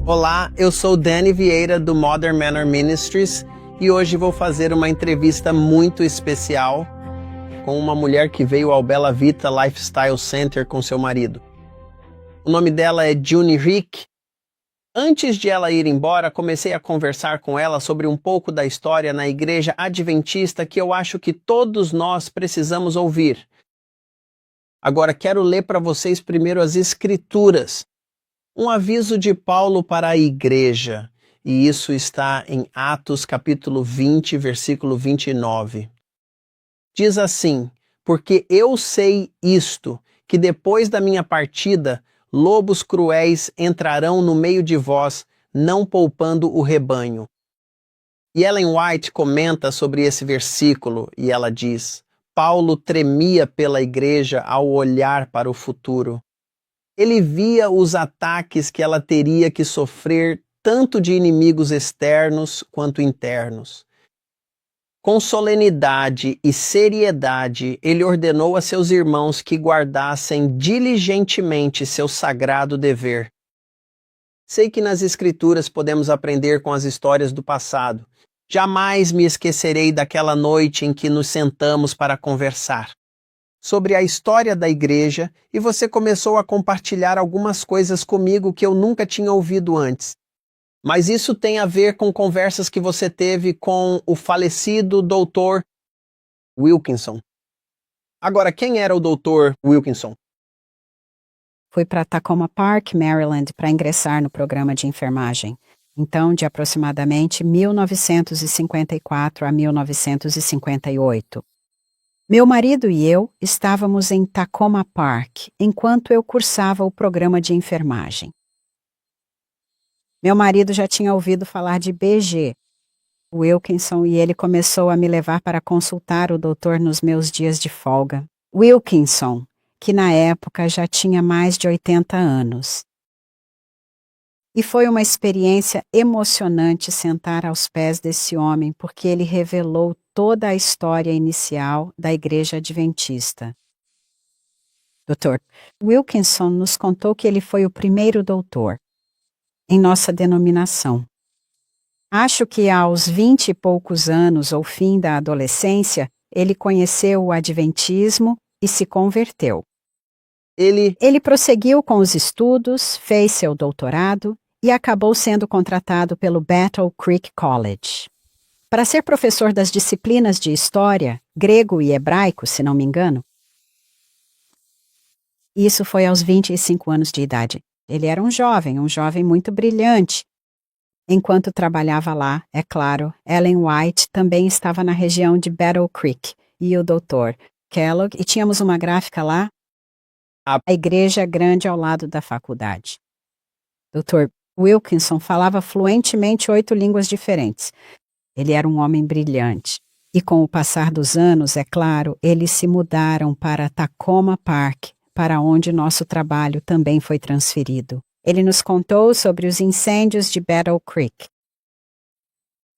Olá, eu sou Danny Vieira do Modern Manor Ministries e hoje vou fazer uma entrevista muito especial com uma mulher que veio ao Bella Vita Lifestyle Center com seu marido. O nome dela é June Rick. Antes de ela ir embora, comecei a conversar com ela sobre um pouco da história na igreja adventista que eu acho que todos nós precisamos ouvir. Agora quero ler para vocês primeiro as Escrituras. Um aviso de Paulo para a igreja, e isso está em Atos capítulo 20, versículo 29. Diz assim: porque eu sei isto, que depois da minha partida, lobos cruéis entrarão no meio de vós, não poupando o rebanho. E Ellen White comenta sobre esse versículo, e ela diz: Paulo tremia pela igreja ao olhar para o futuro. Ele via os ataques que ela teria que sofrer tanto de inimigos externos quanto internos. Com solenidade e seriedade, ele ordenou a seus irmãos que guardassem diligentemente seu sagrado dever. Sei que nas Escrituras podemos aprender com as histórias do passado. Jamais me esquecerei daquela noite em que nos sentamos para conversar sobre a história da igreja e você começou a compartilhar algumas coisas comigo que eu nunca tinha ouvido antes. Mas isso tem a ver com conversas que você teve com o falecido Dr. Wilkinson. Agora, quem era o Dr. Wilkinson? Fui para Tacoma Park, Maryland, para ingressar no programa de enfermagem. Então, de aproximadamente 1954 a 1958. Meu marido e eu estávamos em Tacoma Park enquanto eu cursava o programa de enfermagem. Meu marido já tinha ouvido falar de BG, Wilkinson, e ele começou a me levar para consultar o doutor nos meus dias de folga. Wilkinson, que na época já tinha mais de 80 anos. E foi uma experiência emocionante sentar aos pés desse homem, porque ele revelou toda a história inicial da Igreja Adventista. Dr. Wilkinson nos contou que ele foi o primeiro doutor em nossa denominação. Acho que aos 20 e poucos anos, ou fim da adolescência, ele conheceu o Adventismo e se converteu. Ele prosseguiu com os estudos, fez seu doutorado e acabou sendo contratado pelo Battle Creek College para ser professor das disciplinas de História, Grego e Hebraico, se não me engano. Isso foi aos 25 anos de idade. Ele era um jovem muito brilhante. Enquanto trabalhava lá, é claro, Ellen White também estava na região de Battle Creek e o Dr. Kellogg, e tínhamos uma gráfica lá, a igreja grande ao lado da faculdade. Dr. Wilkinson falava fluentemente 8 línguas diferentes. Ele era um homem brilhante. E com o passar dos anos, é claro, eles se mudaram para Tacoma Park, para onde nosso trabalho também foi transferido. Ele nos contou sobre os incêndios de Battle Creek.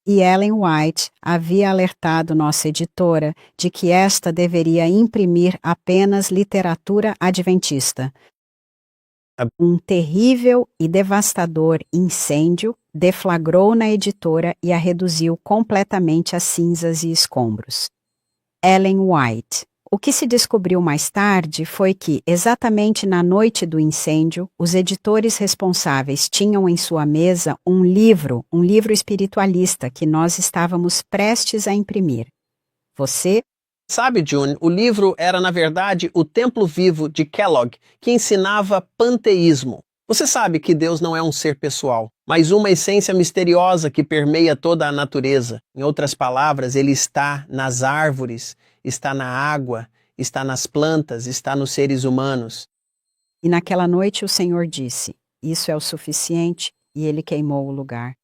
E Ellen White havia alertado nossa editora de que esta deveria imprimir apenas literatura adventista. Um terrível e devastador incêndio deflagrou na editora e a reduziu completamente a cinzas e escombros. Ellen White. O que se descobriu mais tarde foi que, exatamente na noite do incêndio, os editores responsáveis tinham em sua mesa um livro espiritualista que nós estávamos prestes a imprimir. Você... Sabe, June, o livro era, na verdade, o Templo Vivo de Kellogg, que ensinava panteísmo. Você sabe que Deus não é um ser pessoal, mas uma essência misteriosa que permeia toda a natureza. Em outras palavras, ele está nas árvores, está na água, está nas plantas, está nos seres humanos. E naquela noite o Senhor disse, isso é o suficiente, e ele queimou o lugar.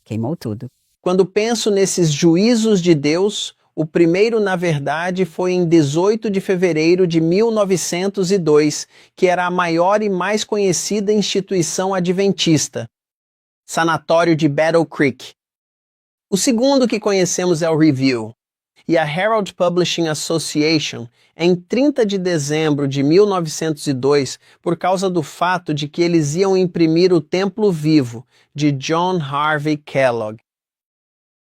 Queimou tudo. Quando penso nesses juízos de Deus, o primeiro, na verdade, foi em 18 de fevereiro de 1902, que era a maior e mais conhecida instituição adventista, Sanatório de Battle Creek. O segundo que conhecemos é o Review. e a Herald Publishing Association em 30 de dezembro de 1902 por causa do fato de que eles iam imprimir O Templo Vivo, de John Harvey Kellogg.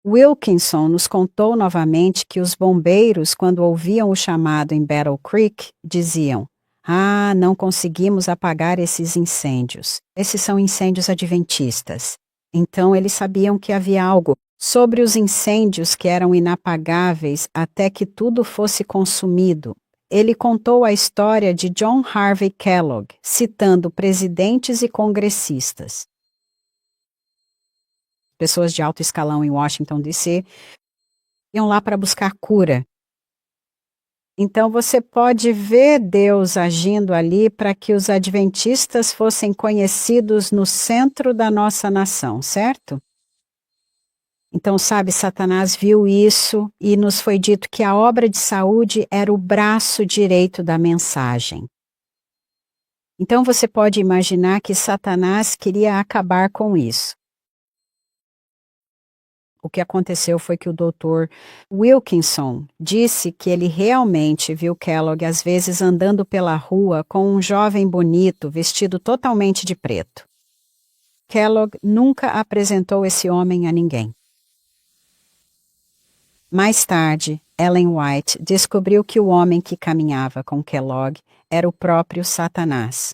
Wilkinson nos contou novamente que os bombeiros, quando ouviam o chamado em Battle Creek, diziam: "Ah, não conseguimos apagar esses incêndios. Esses são incêndios adventistas." Então eles sabiam que havia algo sobre os incêndios que eram inapagáveis até que tudo fosse consumido. Ele contou a história de John Harvey Kellogg, citando presidentes e congressistas. Pessoas de alto escalão em Washington, D.C., iam lá para buscar cura. Então você pode ver Deus agindo ali para que os adventistas fossem conhecidos no centro da nossa nação, certo? Então, sabe, Satanás viu isso e nos foi dito que a obra de saúde era o braço direito da mensagem. Então você pode imaginar que Satanás queria acabar com isso. O que aconteceu foi que o Dr. Wilkinson disse que ele realmente viu Kellogg às vezes andando pela rua com um jovem bonito vestido totalmente de preto. Kellogg nunca apresentou esse homem a ninguém. Mais tarde, Ellen White descobriu que o homem que caminhava com Kellogg era o próprio Satanás.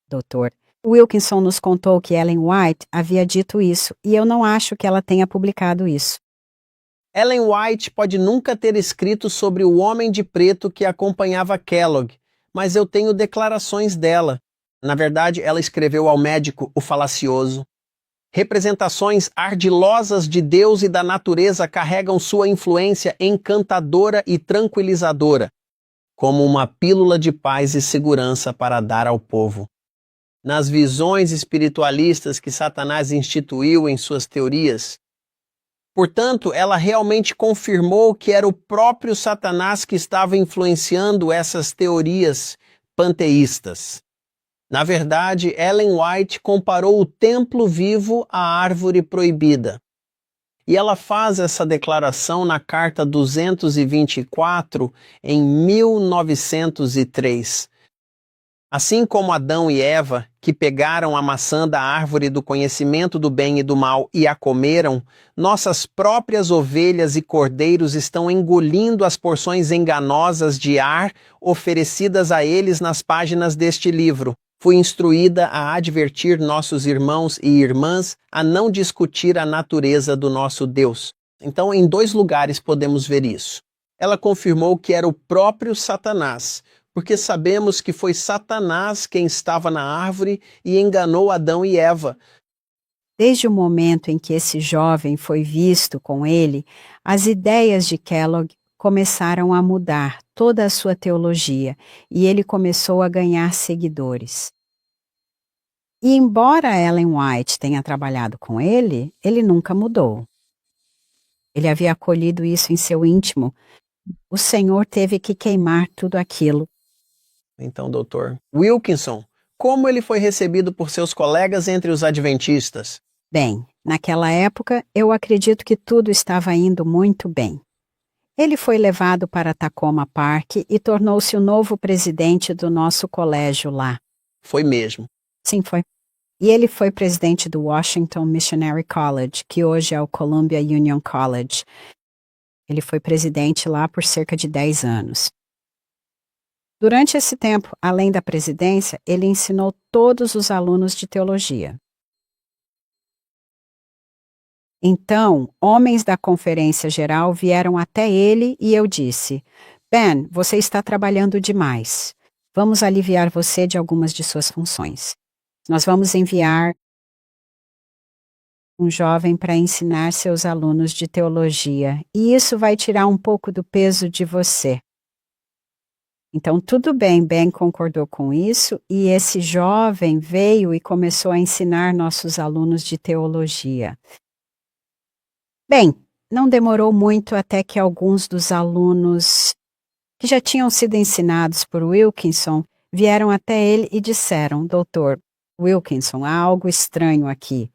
Dr. Wilkinson nos contou que Ellen White havia dito isso, e eu não acho que ela tenha publicado isso. Ellen White pode nunca ter escrito sobre o homem de preto que acompanhava Kellogg, mas eu tenho declarações dela. Na verdade, ela escreveu ao médico o falacioso. Representações ardilosas de Deus e da natureza carregam sua influência encantadora e tranquilizadora, como uma pílula de paz e segurança para dar ao povo. Nas visões espiritualistas que Satanás instituiu em suas teorias. Portanto, ela realmente confirmou que era o próprio Satanás que estava influenciando essas teorias panteístas. Na verdade, Ellen White comparou o templo vivo à árvore proibida. E ela faz essa declaração na carta 224 em 1903. Assim como Adão e Eva, que pegaram a maçã da árvore do conhecimento do bem e do mal e a comeram, nossas próprias ovelhas e cordeiros estão engolindo as porções enganosas de ar oferecidas a eles nas páginas deste livro. Fui instruída a advertir nossos irmãos e irmãs a não discutir a natureza do nosso Deus. Então, em 2 lugares podemos ver isso. Ela confirmou que era o próprio Satanás, porque sabemos que foi Satanás quem estava na árvore e enganou Adão e Eva. Desde o momento em que esse jovem foi visto com ele, as ideias de Kellogg começaram a mudar toda a sua teologia e ele começou a ganhar seguidores. E embora Ellen White tenha trabalhado com ele, ele nunca mudou. Ele havia acolhido isso em seu íntimo. O Senhor teve que queimar tudo aquilo. Então, Dr. Wilkinson, como ele foi recebido por seus colegas entre os adventistas? Bem, naquela época, eu acredito que tudo estava indo muito bem. Ele foi levado para Tacoma Park e tornou-se o novo presidente do nosso colégio lá. Foi mesmo. Sim, foi. E ele foi presidente do Washington Missionary College, que hoje é o Columbia Union College. Ele foi presidente lá por cerca de 10 anos. Durante esse tempo, além da presidência, ele ensinou todos os alunos de teologia. Então, homens da Conferência Geral vieram até ele e eu disse: "Ben, você está trabalhando demais. Vamos aliviar você de algumas de suas funções. Nós vamos enviar um jovem para ensinar seus alunos de teologia, e isso vai tirar um pouco do peso de você." Então, tudo bem, Ben concordou com isso, e esse jovem veio e começou a ensinar nossos alunos de teologia. Bem, não demorou muito até que alguns dos alunos que já tinham sido ensinados por Wilkinson vieram até ele e disseram: "Doutor Wilkinson, há algo estranho aqui.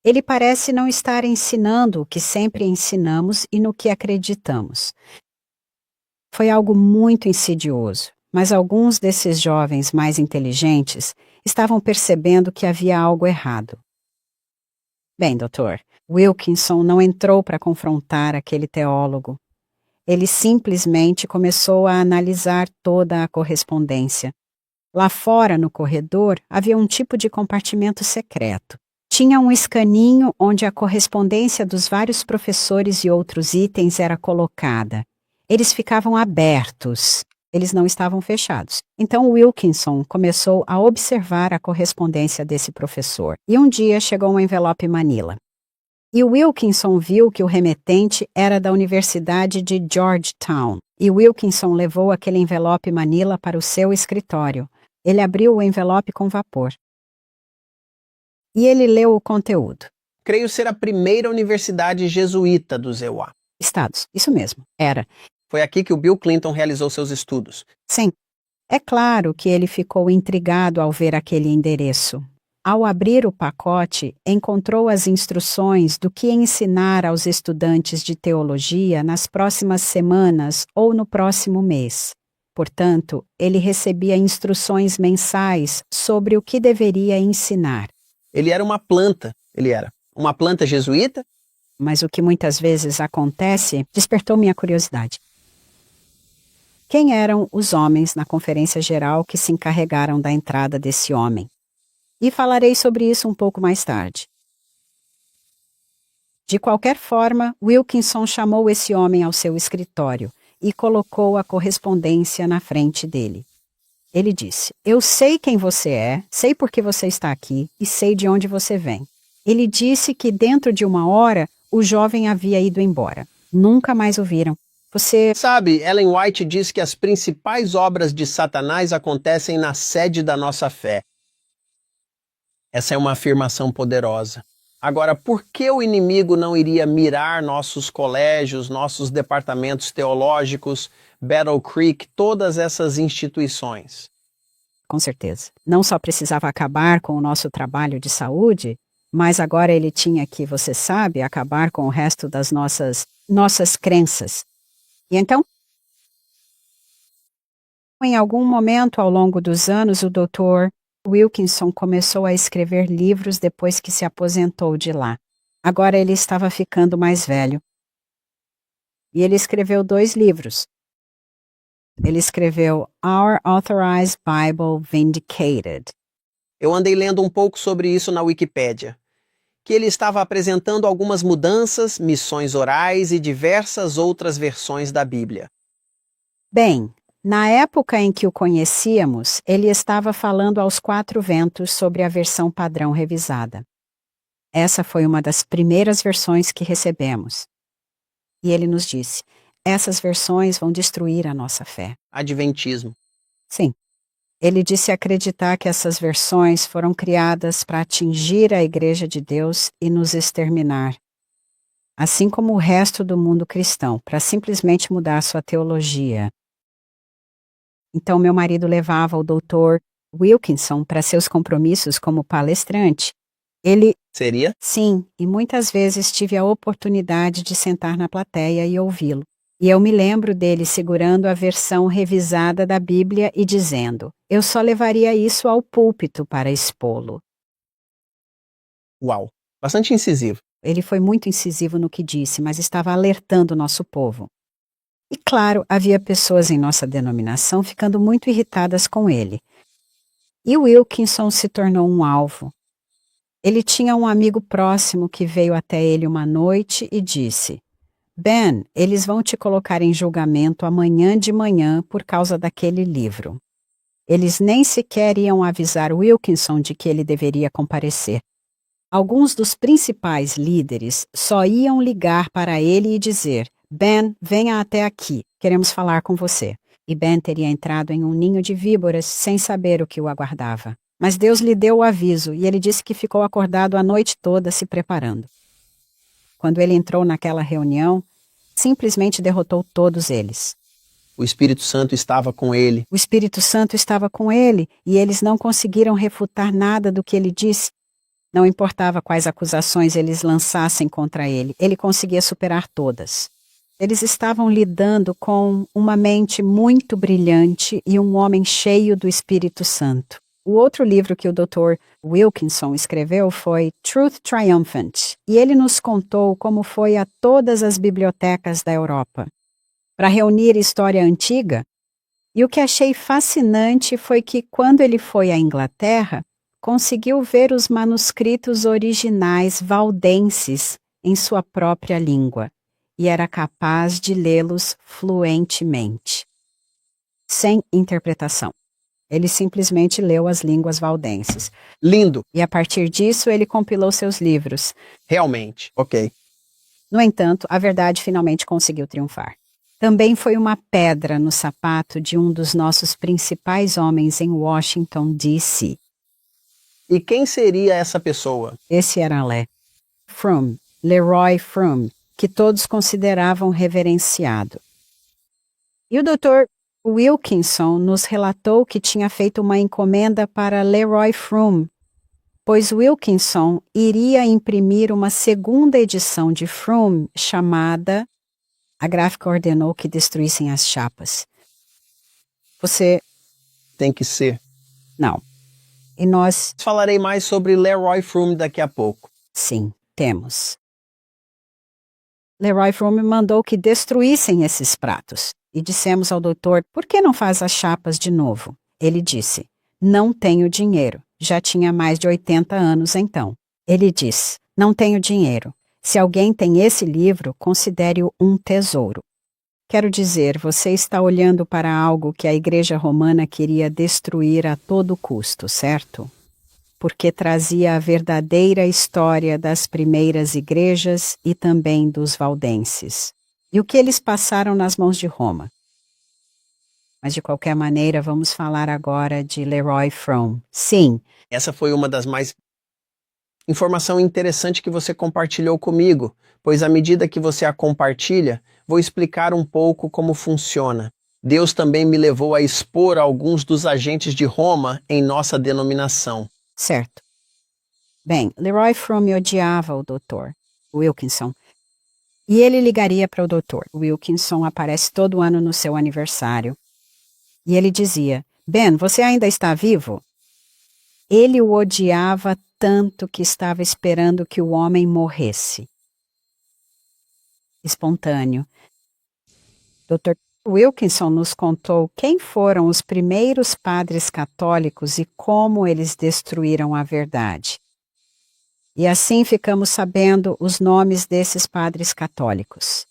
Ele parece não estar ensinando o que sempre ensinamos e no que acreditamos. Foi algo muito insidioso, mas alguns desses jovens mais inteligentes estavam percebendo que havia algo errado. Bem, doutor, Wilkinson não entrou para confrontar aquele teólogo. Ele simplesmente começou a analisar toda a correspondência. Lá fora, no corredor, havia um tipo de compartimento secreto. Tinha um escaninho onde a correspondência dos vários professores e outros itens era colocada. Eles ficavam abertos, eles não estavam fechados. Então Wilkinson começou a observar a correspondência desse professor. E um dia chegou um envelope Manila. E Wilkinson viu que o remetente era da Universidade de Georgetown. E Wilkinson levou aquele envelope Manila para o seu escritório. Ele abriu o envelope com vapor. E ele leu o conteúdo. Creio ser a primeira universidade jesuíta dos EUA. Estados, isso mesmo, era. Foi aqui que o Bill Clinton realizou seus estudos. Sim. É claro que ele ficou intrigado ao ver aquele endereço. Ao abrir o pacote, encontrou as instruções do que ensinar aos estudantes de teologia nas próximas semanas ou no próximo mês. Portanto, ele recebia instruções mensais sobre o que deveria ensinar. Ele era uma planta. Uma planta jesuíta? Mas o que muitas vezes acontece despertou minha curiosidade. Quem eram os homens na conferência geral que se encarregaram da entrada desse homem? E falarei sobre isso um pouco mais tarde. De qualquer forma, Wilkinson chamou esse homem ao seu escritório e colocou a correspondência na frente dele. Ele disse: "Eu sei quem você é, sei por que você está aqui e sei de onde você vem." Ele disse que dentro de 1 hora o jovem havia ido embora. Nunca mais o viram. Você... Sabe, Ellen White diz que as principais obras de Satanás acontecem na sede da nossa fé. Essa é uma afirmação poderosa. Agora, por que o inimigo não iria mirar nossos colégios, nossos departamentos teológicos, Battle Creek, todas essas instituições? Com certeza. Não só precisava acabar com o nosso trabalho de saúde, mas agora ele tinha que, você sabe, acabar com o resto das nossas crenças. E então, em algum momento ao longo dos anos, o Dr. Wilkinson começou a escrever livros depois que se aposentou de lá. Agora ele estava ficando mais velho. E ele escreveu 2 livros. Ele escreveu Our Authorized Bible Vindicated. Eu andei lendo um pouco sobre isso na Wikipédia, que ele estava apresentando algumas mudanças, missões orais e diversas outras versões da Bíblia. Bem, na época em que o conhecíamos, ele estava falando aos 4 ventos sobre a versão padrão revisada. Essa foi uma das primeiras versões que recebemos. E ele nos disse: essas versões vão destruir a nossa fé. Adventismo. Sim. Ele disse acreditar que essas versões foram criadas para atingir a Igreja de Deus e nos exterminar. Assim como o resto do mundo cristão, para simplesmente mudar sua teologia. Então meu marido levava o Dr. Wilkinson para seus compromissos como palestrante. Ele... Seria? Sim, e muitas vezes tive a oportunidade de sentar na plateia e ouvi-lo. E eu me lembro dele segurando a versão revisada da Bíblia e dizendo: eu só levaria isso ao púlpito para expô-lo. Uau, bastante incisivo. Ele foi muito incisivo no que disse, mas estava alertando o nosso povo. E claro, havia pessoas em nossa denominação ficando muito irritadas com ele. E Wilkinson se tornou um alvo. Ele tinha um amigo próximo que veio até ele uma noite e disse: Ben, eles vão te colocar em julgamento amanhã de manhã por causa daquele livro. Eles nem sequer iam avisar Wilkinson de que ele deveria comparecer. Alguns dos principais líderes só iam ligar para ele e dizer: Ben, venha até aqui, queremos falar com você. E Ben teria entrado em um ninho de víboras sem saber o que o aguardava. Mas Deus lhe deu o aviso e ele disse que ficou acordado a noite toda se preparando. Quando ele entrou naquela reunião, simplesmente derrotou todos eles. O Espírito Santo estava com ele. O Espírito Santo estava com ele e eles não conseguiram refutar nada do que ele disse. Não importava quais acusações eles lançassem contra ele conseguia superar todas. Eles estavam lidando com uma mente muito brilhante e um homem cheio do Espírito Santo. O outro livro que o Dr. Wilkinson escreveu foi Truth Triumphant, e ele nos contou como foi a todas as bibliotecas da Europa, para reunir história antiga. E o que achei fascinante foi que, quando ele foi à Inglaterra, conseguiu ver os manuscritos originais valdenses em sua própria língua e era capaz de lê-los fluentemente, sem interpretação. Ele simplesmente leu as línguas valdenses. Lindo, E a partir disso ele compilou seus livros. realmente. Ok. No entanto, a verdade finalmente conseguiu triunfar. Também foi uma pedra no sapato de um dos nossos principais homens em Washington, D.C. E quem seria essa pessoa? Esse era Fromm, Leroy Fromm, que todos consideravam reverenciado. E o Dr. Wilkinson nos relatou que tinha feito uma encomenda para Leroy Fromm, pois Wilkinson iria imprimir uma segunda edição de Fromm chamada... A gráfica ordenou que destruíssem as chapas. Você... Tem que ser. Não. E nós... Falarei mais sobre Leroy Fromm daqui a pouco. Sim, temos. Leroy Fromm mandou que destruíssem esses pratos. E dissemos ao doutor, por que não faz as chapas de novo? Ele disse, não tenho dinheiro. Já tinha mais de 80 anos então. Ele disse, não tenho dinheiro. Se alguém tem esse livro, considere-o um tesouro. Quero dizer, você está olhando para algo que a Igreja Romana queria destruir a todo custo, certo? Porque trazia a verdadeira história das primeiras igrejas e também dos valdenses. E o que eles passaram nas mãos de Roma. Mas de qualquer maneira, vamos falar agora de Leroy Fromm. Sim. Essa foi uma das mais... Informação interessante que você compartilhou comigo, pois à medida que você a compartilha, vou explicar um pouco como funciona. Deus também me levou a expor alguns dos agentes de Roma em nossa denominação. Certo. Bem, Leroy Fromm odiava o Dr. Wilkinson. E ele ligaria para o Dr. Wilkinson aparece todo ano no seu aniversário. E ele dizia, Ben, você ainda está vivo? Ele o odiava tanto que estava esperando que o homem morresse. Espontâneo. Dr. Wilkinson nos contou quem foram os primeiros padres católicos e como eles destruíram a verdade. E assim ficamos sabendo os nomes desses padres católicos.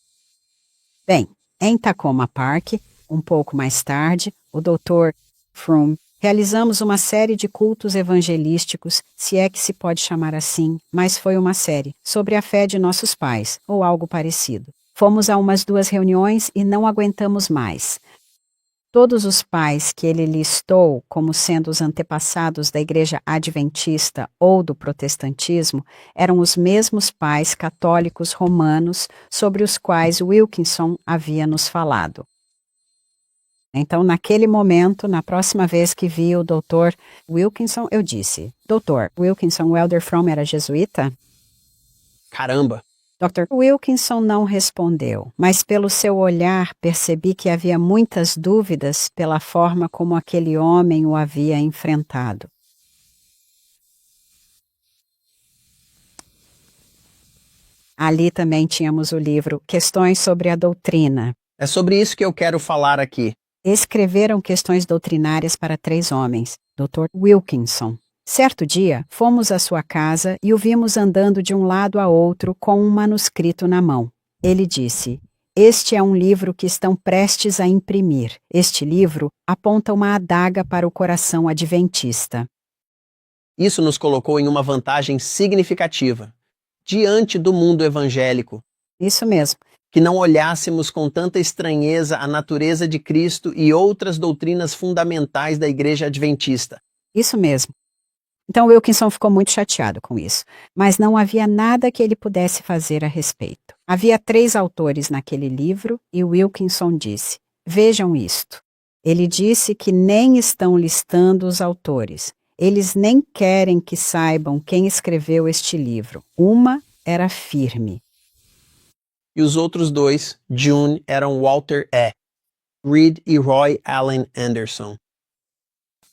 Bem, em Tacoma Park, um pouco mais tarde, o Dr. Fromm realizamos uma série de cultos evangelísticos, se é que se pode chamar assim, mas foi uma série, sobre a fé de nossos pais, ou algo parecido. Fomos a umas 2 reuniões e não aguentamos mais. Todos os pais que ele listou como sendo os antepassados da Igreja Adventista ou do protestantismo eram os mesmos pais católicos romanos sobre os quais Wilkinson havia nos falado. Então, naquele momento, na próxima vez que vi o Dr. Wilkinson, eu disse, Dr. Wilkinson, o Elder Fromm era jesuíta? Caramba! Dr. Wilkinson não respondeu, mas pelo seu olhar percebi que havia muitas dúvidas pela forma como aquele homem o havia enfrentado. Ali também tínhamos o livro Questões sobre a Doutrina. É sobre isso que eu quero falar aqui. Escreveram questões doutrinárias para 3 homens, Dr. Wilkinson. Certo dia, fomos à sua casa e o vimos andando de um lado a outro com um manuscrito na mão. Ele disse, este é um livro que estão prestes a imprimir. Este livro aponta uma adaga para o coração adventista. Isso nos colocou em uma vantagem significativa, diante do mundo evangélico. Isso mesmo. Que não olhássemos com tanta estranheza a natureza de Cristo e outras doutrinas fundamentais da Igreja Adventista. Isso mesmo. Então Wilkinson ficou muito chateado com isso, mas não havia nada que ele pudesse fazer a respeito. Havia 3 autores naquele livro e Wilkinson disse, vejam isto. Ele disse que nem estão listando os autores. Eles nem querem que saibam quem escreveu este livro. Uma era firme. E os outros dois, June, eram Walter E. Reed e Roy Allen Anderson.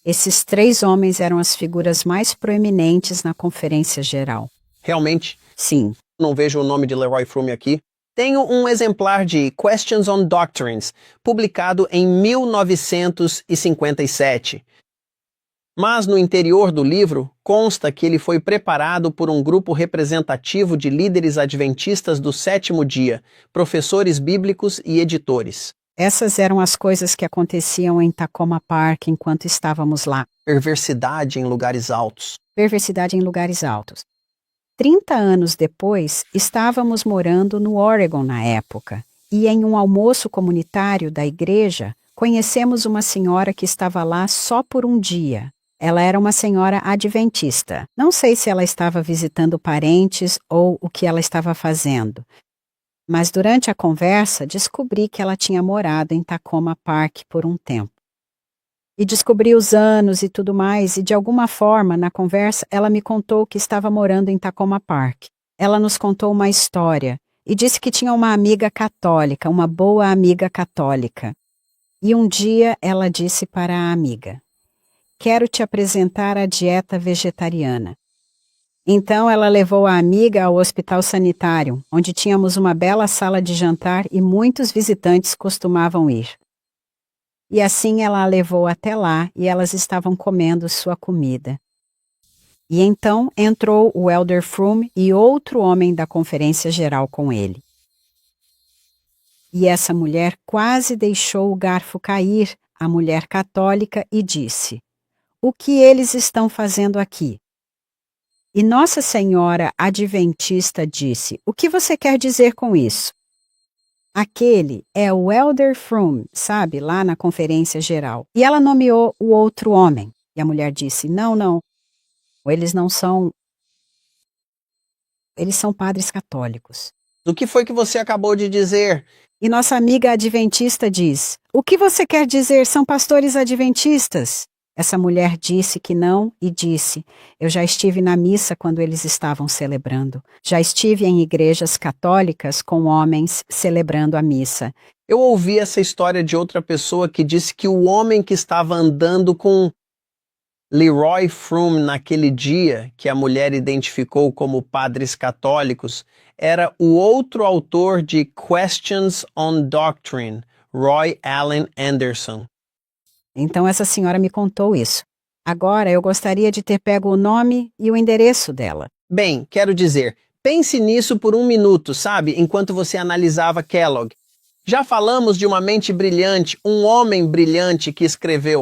Esses 3 homens eram as figuras mais proeminentes na conferência geral. Realmente, Sim, não vejo o nome de Leroy Froome aqui. Tenho um exemplar de Questions on Doctrines, publicado em 1957. Mas no interior do livro consta que ele foi preparado por um grupo representativo de líderes adventistas do 7º dia, professores bíblicos e editores. essas eram as coisas que aconteciam em Takoma Park enquanto estávamos lá. Perversidade em lugares altos. Perversidade em lugares altos. 30 anos depois, estávamos morando no Oregon na época, e em um almoço comunitário da igreja, conhecemos uma senhora que estava lá só por um dia. Ela era uma senhora adventista. Não sei se ela estava visitando parentes ou o que ela estava fazendo. Mas durante a conversa, descobri que ela tinha morado em Takoma Park por um tempo. E descobri os anos e tudo mais, e de alguma forma, na conversa, ela me contou que estava morando em Takoma Park. Ela nos contou uma história e disse que tinha uma amiga católica, uma boa amiga católica. E um dia ela disse para a amiga: "Quero te apresentar a dieta vegetariana." Então ela levou a amiga ao hospital sanitário, onde tínhamos uma bela sala de jantar e muitos visitantes costumavam ir. E assim ela a levou até lá e elas estavam comendo sua comida. E então entrou o Elder Froome e outro homem da conferência geral com ele. E essa mulher quase deixou o garfo cair, a mulher católica, e disse: "O que eles estão fazendo aqui?" E Nossa Senhora Adventista disse: "O que você quer dizer com isso?" Aquele é o Elder Froome, sabe, lá na conferência geral. E ela nomeou o outro homem. E a mulher disse: "Não, não, eles não são... eles são padres católicos." O que foi que você acabou de dizer? E nossa amiga adventista diz: "O que você quer dizer? São pastores adventistas." Essa mulher disse que não e disse: "Eu já estive na missa quando eles estavam celebrando. Já estive em igrejas católicas com homens celebrando a missa." Eu ouvi essa história de outra pessoa que disse que o homem que estava andando com Leroy Froome naquele dia, que a mulher identificou como padres católicos, era o outro autor de Questions on Doctrine, Roy Allen Anderson. Então essa senhora me contou isso. Agora eu gostaria de ter pego o nome e o endereço dela. Bem, quero dizer, pense nisso por um minuto, sabe, enquanto você analisava Kellogg. Já falamos de uma mente brilhante, um homem brilhante que escreveu,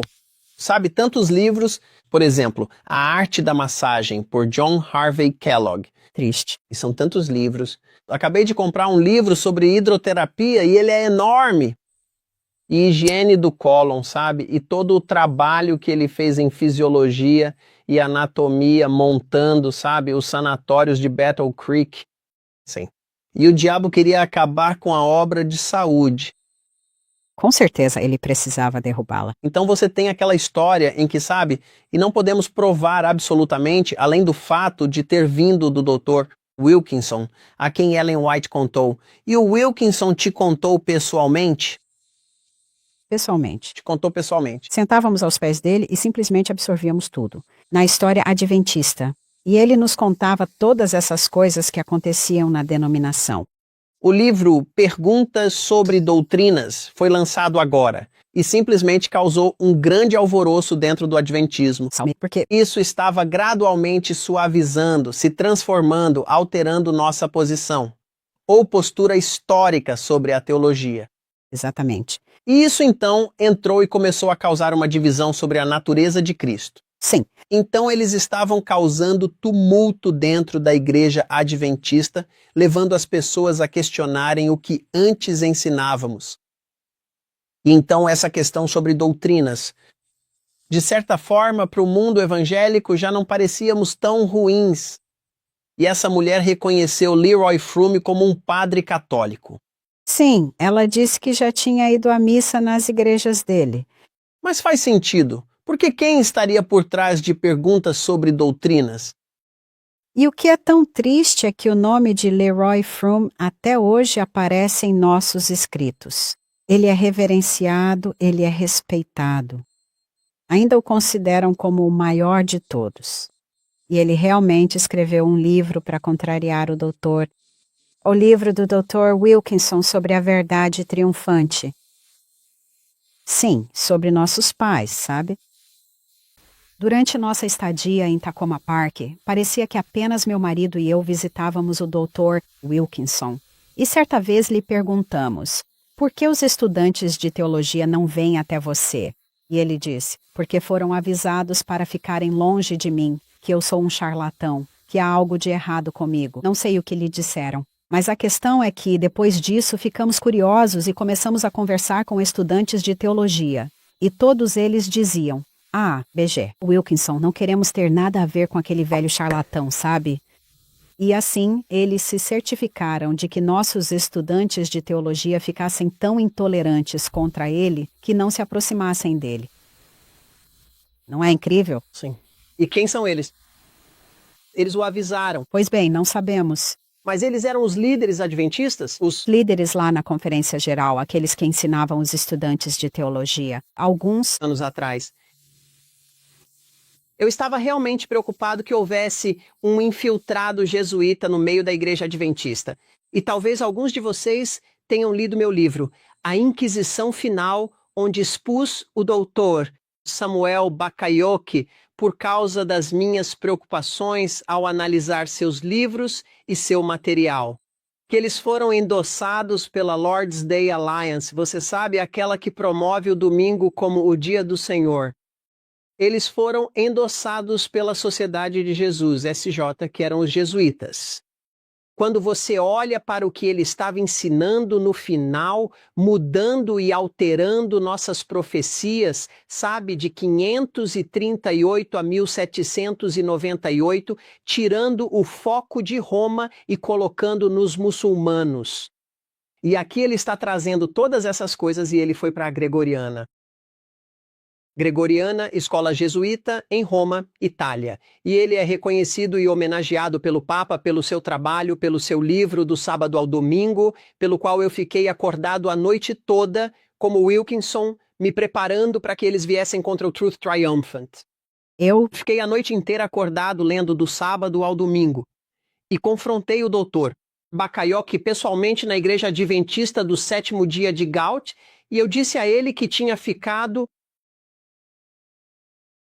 sabe, tantos livros, por exemplo, A Arte da Massagem, por John Harvey Kellogg. Triste. E são tantos livros. Acabei de comprar um livro sobre hidroterapia e ele é enorme. E higiene do cólon, sabe? E todo o trabalho que ele fez em fisiologia e anatomia, montando, sabe? Os sanatórios de Battle Creek. Sim. E o diabo queria acabar com a obra de saúde. Com certeza ele precisava derrubá-la. Então você tem aquela história em que, sabe, e não podemos provar absolutamente, além do fato de ter vindo do Dr. Wilkinson, a quem Ellen White contou. E o Wilkinson te contou pessoalmente? Pessoalmente. Te contou pessoalmente. Sentávamos aos pés dele e simplesmente absorvíamos tudo. Na história adventista. E ele nos contava todas essas coisas que aconteciam na denominação. O livro Perguntas sobre Doutrinas foi lançado agora e simplesmente causou um grande alvoroço dentro do adventismo. Porque Isso estava gradualmente suavizando, se transformando, alterando nossa posição ou postura histórica sobre a teologia. Exatamente. E isso então entrou e começou a causar uma divisão sobre a natureza de Cristo. Sim. Então eles estavam causando tumulto dentro da igreja adventista, levando as pessoas a questionarem o que antes ensinávamos. E então essa questão sobre doutrinas. De certa forma, para o mundo evangélico já não parecíamos tão ruins. E essa mulher reconheceu Leroy Froome como um padre católico. Sim, ela disse que já tinha ido à missa nas igrejas dele. Mas faz sentido, Porque quem estaria por trás de perguntas sobre doutrinas? E o que é tão triste é que o nome de Leroy Froome até hoje aparece em nossos escritos. Ele é reverenciado, ele é respeitado. Ainda o consideram como o maior de todos. E ele realmente escreveu um livro para contrariar o doutor. O livro do Dr. Wilkinson sobre a verdade triunfante. Sim, sobre nossos pais, sabe? Durante nossa estadia em Tacoma Park, parecia que apenas meu marido e eu visitávamos o Dr. Wilkinson. E certa vez lhe perguntamos, por que os estudantes de teologia não vêm até você? E ele disse, porque foram avisados para ficarem longe de mim, que eu sou um charlatão, que há algo de errado comigo. Não sei o que lhe disseram. Mas a questão é que, depois disso, ficamos curiosos e começamos a conversar com estudantes de teologia. E todos eles diziam, BG, Wilkinson, não queremos ter nada a ver com aquele velho charlatão, sabe? E assim, eles se certificaram de que nossos estudantes de teologia ficassem tão intolerantes contra ele que não se aproximassem dele. Não é incrível? Sim. E quem são eles? Eles o avisaram. Pois bem, não sabemos. Mas eles eram os líderes adventistas? Os líderes lá na conferência geral, aqueles que ensinavam os estudantes de teologia. Alguns anos atrás. Eu estava realmente preocupado que houvesse um infiltrado jesuíta no meio da igreja adventista. E talvez alguns de vocês tenham lido meu livro, A Inquisição Final, onde expus o doutor Samuel Backaiochi por causa das minhas preocupações ao analisar seus livros e seu material. Que eles foram endossados pela Lord's Day Alliance, você sabe, aquela que promove o domingo como o dia do Senhor. Eles foram endossados pela Sociedade de Jesus, SJ, que eram os jesuítas. Quando você olha para o que ele estava ensinando no final, mudando e alterando nossas profecias, sabe, de 538 a 1798, tirando o foco de Roma e colocando nos muçulmanos. E aqui ele está trazendo todas essas coisas e ele foi para a Gregoriana. Gregoriana, escola jesuíta, em Roma, Itália. E ele é reconhecido e homenageado pelo Papa pelo seu trabalho, pelo seu livro Do Sábado ao Domingo, pelo qual eu fiquei acordado a noite toda, como Wilkinson, me preparando para que eles viessem contra o Truth Triumphant. Eu fiquei a noite inteira acordado lendo Do Sábado ao Domingo. E confrontei o doutor Backaiochi pessoalmente na igreja adventista do 7º dia de Gaut, e eu disse a ele que tinha ficado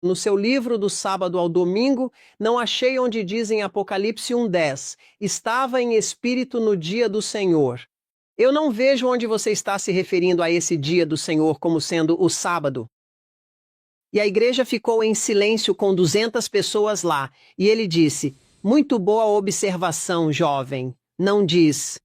no seu livro Do Sábado ao Domingo, não achei onde diz em Apocalipse 1:10, estava em espírito no dia do Senhor. Eu não vejo onde você está se referindo a esse dia do Senhor como sendo o sábado. E a igreja ficou em silêncio com 200 pessoas lá, e ele disse, muito boa observação, jovem, não diz.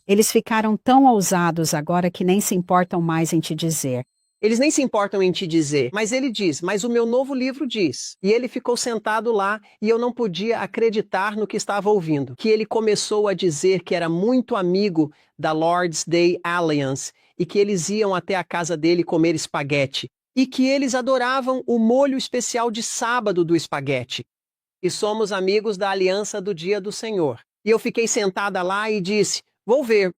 Eles ficaram tão ousados agora que nem se importam mais em te dizer. Eles nem se importam em te dizer, mas ele diz, mas o meu novo livro diz. E ele ficou sentado lá e eu não podia acreditar no que estava ouvindo. Que ele começou a dizer que era muito amigo da Lord's Day Alliance e que eles iam até a casa dele comer espaguete. E que eles adoravam o molho especial de sábado do espaguete. E somos amigos da Aliança do Dia do Senhor. E eu fiquei sentada lá e disse, vou ver.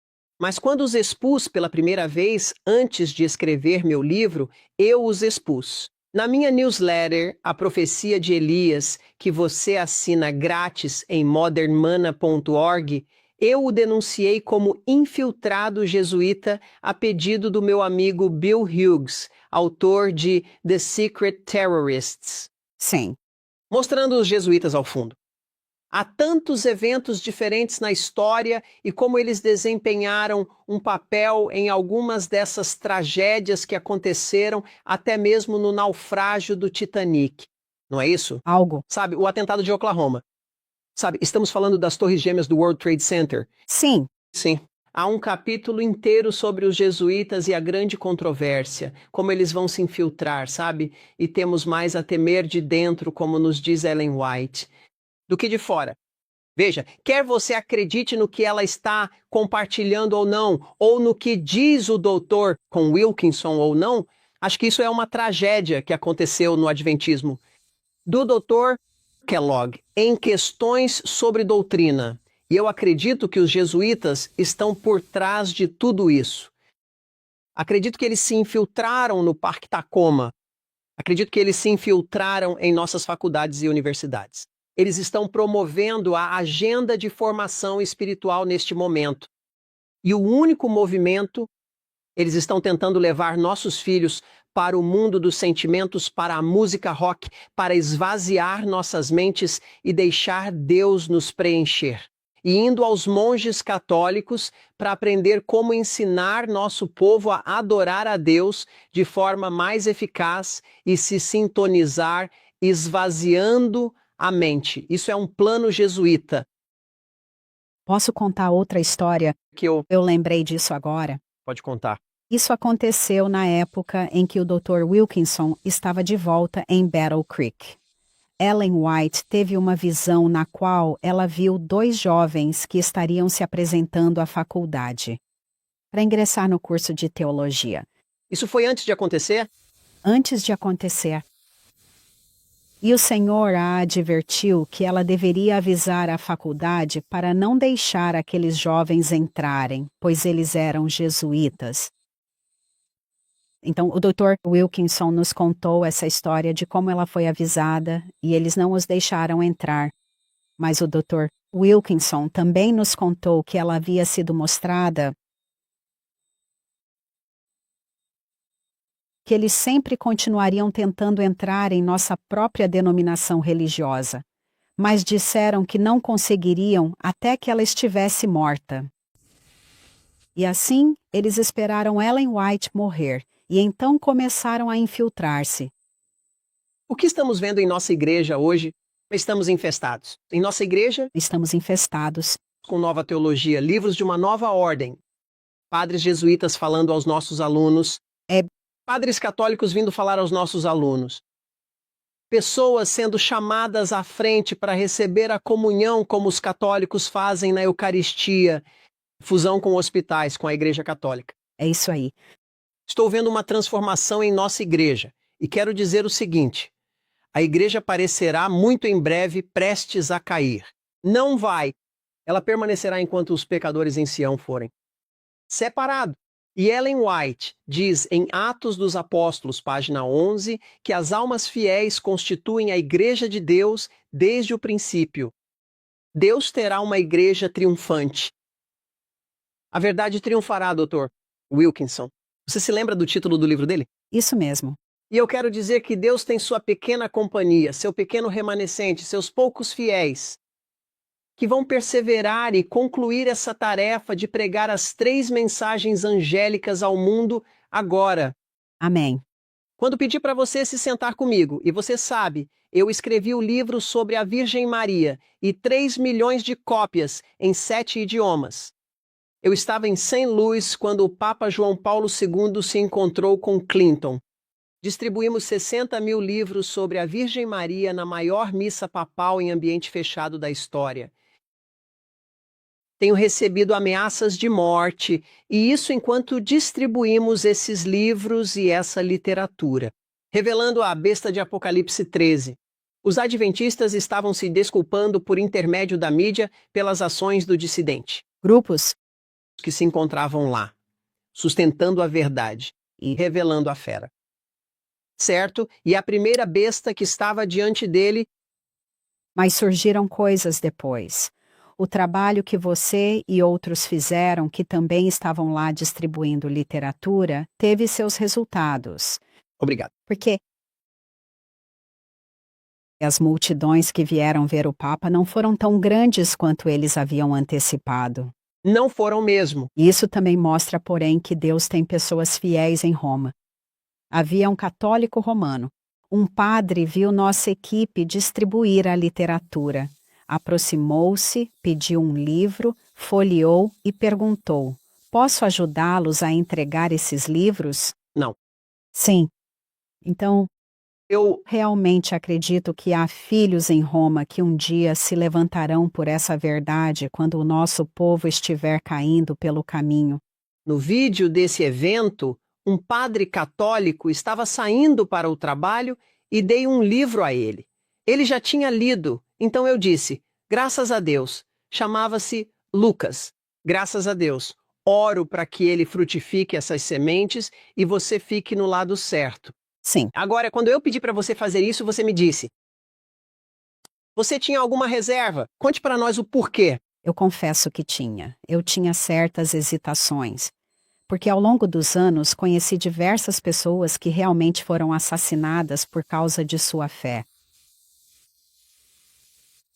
Mas quando os expus pela primeira vez, antes de escrever meu livro, eu os expus. Na minha newsletter, A Profecia de Elias, que você assina grátis em modernmana.org, eu o denunciei como infiltrado jesuíta a pedido do meu amigo Bill Hughes, autor de The Secret Terrorists. Sim. Mostrando os jesuítas ao fundo. Há tantos eventos diferentes na história e como eles desempenharam um papel em algumas dessas tragédias que aconteceram, até mesmo no naufrágio do Titanic. Não é isso? Algo. Sabe, o atentado de Oklahoma. Sabe, estamos falando das Torres Gêmeas do World Trade Center. Sim. Sim. Há um capítulo inteiro sobre os jesuítas e a grande controvérsia, como eles vão se infiltrar, sabe? E temos mais a temer de dentro, como nos diz Ellen White, do que de fora. Veja, quer você acredite no que ela está compartilhando ou não, ou no que diz o doutor com Wilkinson ou não, Acho que isso é uma tragédia que aconteceu no Adventismo. Do Dr. Kellogg, em questões sobre doutrina. E eu acredito que os jesuítas estão por trás de tudo isso. Acredito que eles se infiltraram no Parque Tacoma. Acredito que eles se infiltraram em nossas faculdades e universidades. Eles estão promovendo a agenda de formação espiritual neste momento. E o único movimento, eles estão tentando levar nossos filhos para o mundo dos sentimentos, para a música rock, para esvaziar nossas mentes e deixar Deus nos preencher. E indo aos monges católicos para aprender como ensinar nosso povo a adorar a Deus de forma mais eficaz e se sintonizar, esvaziando a mente. Isso é um plano jesuíta. Posso contar outra história? Que eu... Eu lembrei disso agora. Pode contar. Isso aconteceu na época em que o Dr. Wilkinson estava de volta em Battle Creek. Ellen White teve uma visão na qual ela viu 2 jovens que estariam se apresentando à faculdade para ingressar no curso de teologia. Isso foi antes de acontecer? Antes de acontecer. E o Senhor a advertiu que ela deveria avisar a faculdade para não deixar aqueles jovens entrarem, pois eles eram jesuítas. Então, o Dr. Wilkinson nos contou essa história de como ela foi avisada e eles não os deixaram entrar. Mas o Dr. Wilkinson também nos contou que ela havia sido mostrada que eles sempre continuariam tentando entrar em nossa própria denominação religiosa, mas disseram que não conseguiriam até que ela estivesse morta. E assim, eles esperaram Ellen White morrer. E então começaram a infiltrar-se. O que estamos vendo em nossa igreja hoje? Estamos infestados. Em nossa igreja, estamos infestados com nova teologia, livros de uma nova ordem, padres jesuítas falando aos nossos alunos, padres católicos vindo falar aos nossos alunos, pessoas sendo chamadas à frente para receber a comunhão como os católicos fazem na Eucaristia, fusão com hospitais, com a Igreja Católica. É isso aí. Estou vendo uma transformação em nossa igreja e quero dizer o seguinte: a igreja parecerá muito em breve prestes a cair. Não vai. Ela permanecerá enquanto os pecadores em Sião forem. Separado. E Ellen White diz em Atos dos Apóstolos, página 11, que as almas fiéis constituem a igreja de Deus desde o princípio. Deus terá uma igreja triunfante. A verdade triunfará, Dr. Wilkinson. Você se lembra do título do livro dele? Isso mesmo. E eu quero dizer que Deus tem sua pequena companhia, seu pequeno remanescente, seus poucos fiéis, que vão perseverar e concluir essa tarefa de pregar as 3 mensagens angélicas ao mundo agora. Amém. Quando pedi para você se sentar comigo, e você sabe, eu escrevi o livro sobre a Virgem Maria e 3 milhões de cópias em 7 idiomas. Eu estava em St. Louis quando o Papa João Paulo II se encontrou com Clinton. Distribuímos 60 mil livros sobre a Virgem Maria na maior missa papal em ambiente fechado da história. Tenho recebido ameaças de morte, e isso enquanto distribuímos esses livros e essa literatura. Revelando a besta de Apocalipse 13. Os adventistas estavam se desculpando por intermédio da mídia pelas ações do dissidente. Grupos Que se encontravam lá, sustentando a verdade e revelando a fera. Certo? E a primeira besta que estava diante dele... Mas surgiram coisas depois. O trabalho que você e outros fizeram, que também estavam lá distribuindo literatura, teve seus resultados. Obrigado. Porque as multidões que vieram ver o Papa não foram tão grandes quanto eles haviam antecipado. Não foram mesmo. Isso também mostra, porém, que Deus tem pessoas fiéis em Roma. Havia um católico romano. Um padre viu nossa equipe distribuir a literatura. Aproximou-se, pediu um livro, folheou e perguntou: posso ajudá-los a entregar esses livros? Não. Sim. Então, eu realmente acredito que há filhos em Roma que um dia se levantarão por essa verdade quando o nosso povo estiver caindo pelo caminho. No vídeo desse evento, um padre católico estava saindo para o trabalho e dei um livro a ele. Ele já tinha lido, então eu disse, graças a Deus. Chamava-se Lucas. Graças a Deus. Oro para que ele frutifique essas sementes e você fique no lado certo. Sim, Agora, quando eu pedi para você fazer isso, você me disse, você tinha alguma reserva? Conte para nós o porquê. eu confesso que tinha. Eu tinha certas hesitações. Porque ao longo dos anos conheci diversas pessoas que realmente foram assassinadas por causa de sua fé.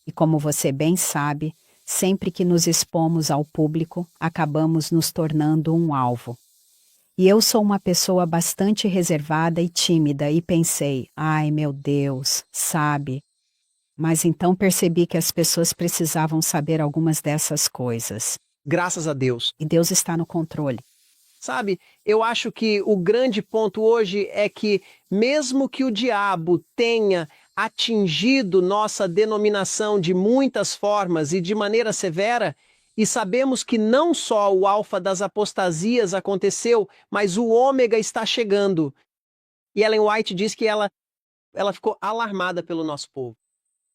E como você bem sabe, sempre que nos expomos ao público, acabamos nos tornando um alvo. E eu sou uma pessoa bastante reservada e tímida e pensei, ai meu Deus, sabe? Mas então percebi que as pessoas precisavam saber algumas dessas coisas. Graças a Deus. E Deus está no controle. Sabe, eu acho que o grande ponto hoje é que, mesmo que o diabo tenha atingido nossa denominação de muitas formas e de maneira severa, e sabemos que não só o alfa das apostasias aconteceu, mas o ômega está chegando. E Ellen White diz que ela ficou alarmada pelo nosso povo.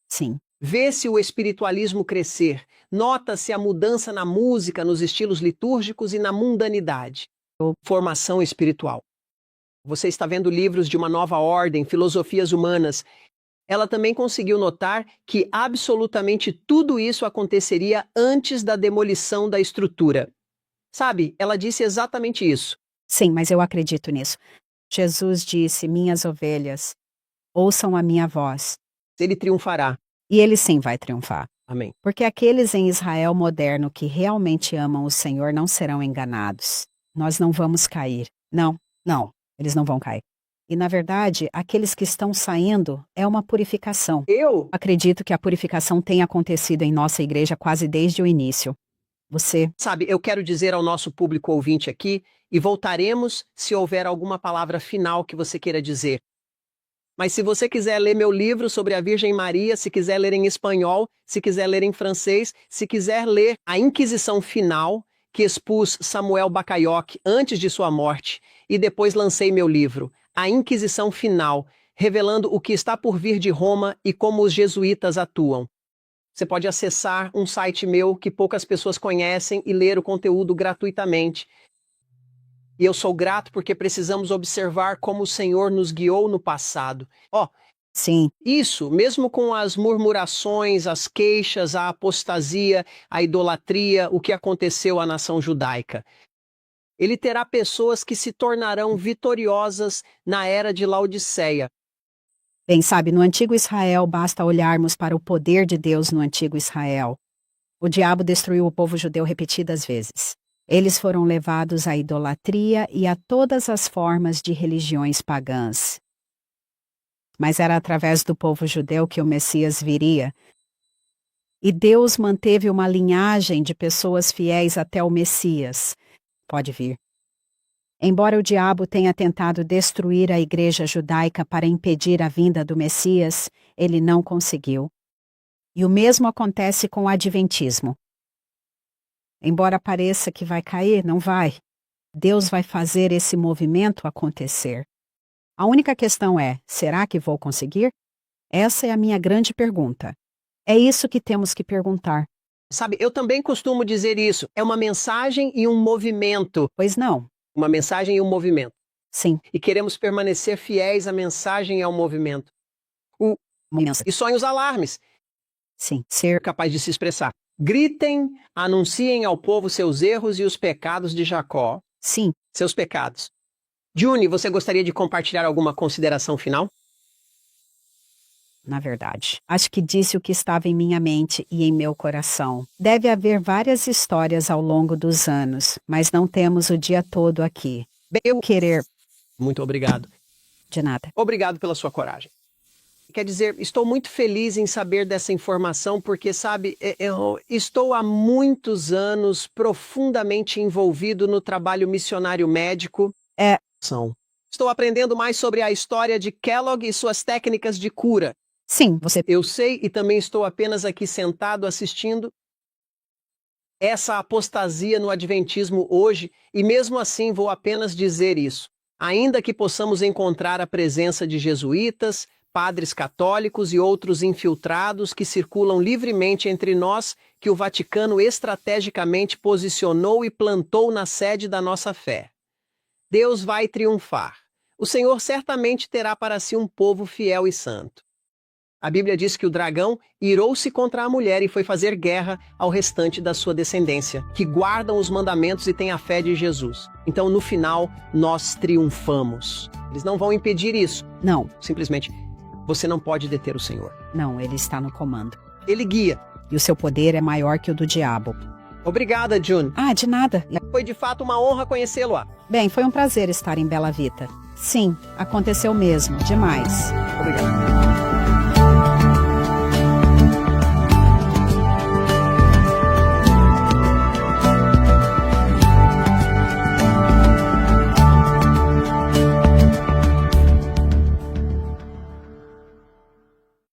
Sim, Vê-se o espiritualismo crescer, nota-se a mudança na música, nos estilos litúrgicos e na mundanidade. Formação espiritual. Você está vendo livros de uma nova ordem, filosofias humanas. Ela também conseguiu notar que absolutamente tudo isso aconteceria antes da demolição da estrutura. Sabe, ela disse exatamente isso. sim, mas eu acredito nisso. Jesus disse, minhas ovelhas, ouçam a minha voz. Ele triunfará. E ele sim vai triunfar. Amém. Porque aqueles em Israel moderno que realmente amam o Senhor não serão enganados. Nós não vamos cair. Não, eles não vão cair. E na verdade, aqueles que estão saindo é uma purificação. Eu? Acredito que a purificação tenha acontecido em nossa igreja quase desde o início. Você, Sabe, eu quero dizer ao nosso público ouvinte aqui, e voltaremos se houver alguma palavra final que você queira dizer. Mas se você quiser ler meu livro sobre a Virgem Maria, se quiser ler em espanhol, se quiser ler em francês, se quiser ler A Inquisição Final, que expus Samuel Bacaiocchi antes de sua morte, e depois lancei meu livro, A Inquisição Final, revelando o que está por vir de Roma e como os jesuítas atuam. Você pode acessar um site meu que poucas pessoas conhecem e ler o conteúdo gratuitamente. E eu sou grato porque precisamos observar como o Senhor nos guiou no passado. sim, Isso, mesmo com as murmurações, as queixas, a apostasia, a idolatria, o que aconteceu à nação judaica. Ele terá pessoas que se tornarão vitoriosas na era de Laodiceia. bem sabe, no antigo Israel basta olharmos para o poder de Deus no antigo Israel. O diabo destruiu o povo judeu repetidas vezes. Eles foram levados à idolatria e a todas as formas de religiões pagãs. Mas era através do povo judeu que o Messias viria. E Deus manteve uma linhagem de pessoas fiéis até o Messias. Pode vir. Embora o diabo tenha tentado destruir a igreja judaica para impedir a vinda do Messias, ele não conseguiu. E o mesmo acontece com o adventismo. Embora pareça que vai cair, não vai. Deus vai fazer esse movimento acontecer. A única questão é, será que vou conseguir? Essa é a minha grande pergunta. É isso que temos que perguntar. Sabe, eu também costumo dizer isso. É uma mensagem e um movimento. Pois não? Uma mensagem e um movimento. Sim. E queremos permanecer fiéis à mensagem e ao movimento. E sonhos alarmes, Sim, ser capaz de se expressar. Gritem, anunciem ao povo seus erros e os pecados de Jacó. sim. Seus pecados. Juni, você gostaria de compartilhar alguma consideração final? Na verdade. Acho que disse o que estava em minha mente e em meu coração. Deve haver várias histórias ao longo dos anos, mas não temos o dia todo aqui. Bem, eu... Querer Muito obrigado. de nada. Obrigado pela sua coragem. Quer dizer, estou muito feliz em saber dessa informação porque, sabe, eu estou há muitos anos profundamente envolvido no trabalho missionário médico. Estou aprendendo mais sobre a história de Kellogg e suas técnicas de cura. Sim, você. Eu sei e também estou apenas aqui sentado assistindo essa apostasia no adventismo hoje e mesmo assim vou apenas dizer isso. Ainda que possamos encontrar a presença de jesuítas, padres católicos e outros infiltrados que circulam livremente entre nós, que o Vaticano estrategicamente posicionou e plantou na sede da nossa fé. Deus vai triunfar. O Senhor certamente terá para si um povo fiel e santo. A Bíblia diz que o dragão irou-se contra a mulher e foi fazer guerra ao restante da sua descendência, que guardam os mandamentos e têm a fé de Jesus. Então, no final, nós triunfamos. Eles não vão impedir isso. Não, Simplesmente, você não pode deter o Senhor. não, ele está no comando. Ele guia. E o seu poder é maior que o do diabo. Obrigada, June. Ah, de nada. Foi de fato uma honra conhecê-lo. Bem, foi um prazer estar em Bela Vita. Sim, aconteceu mesmo, demais. Obrigado.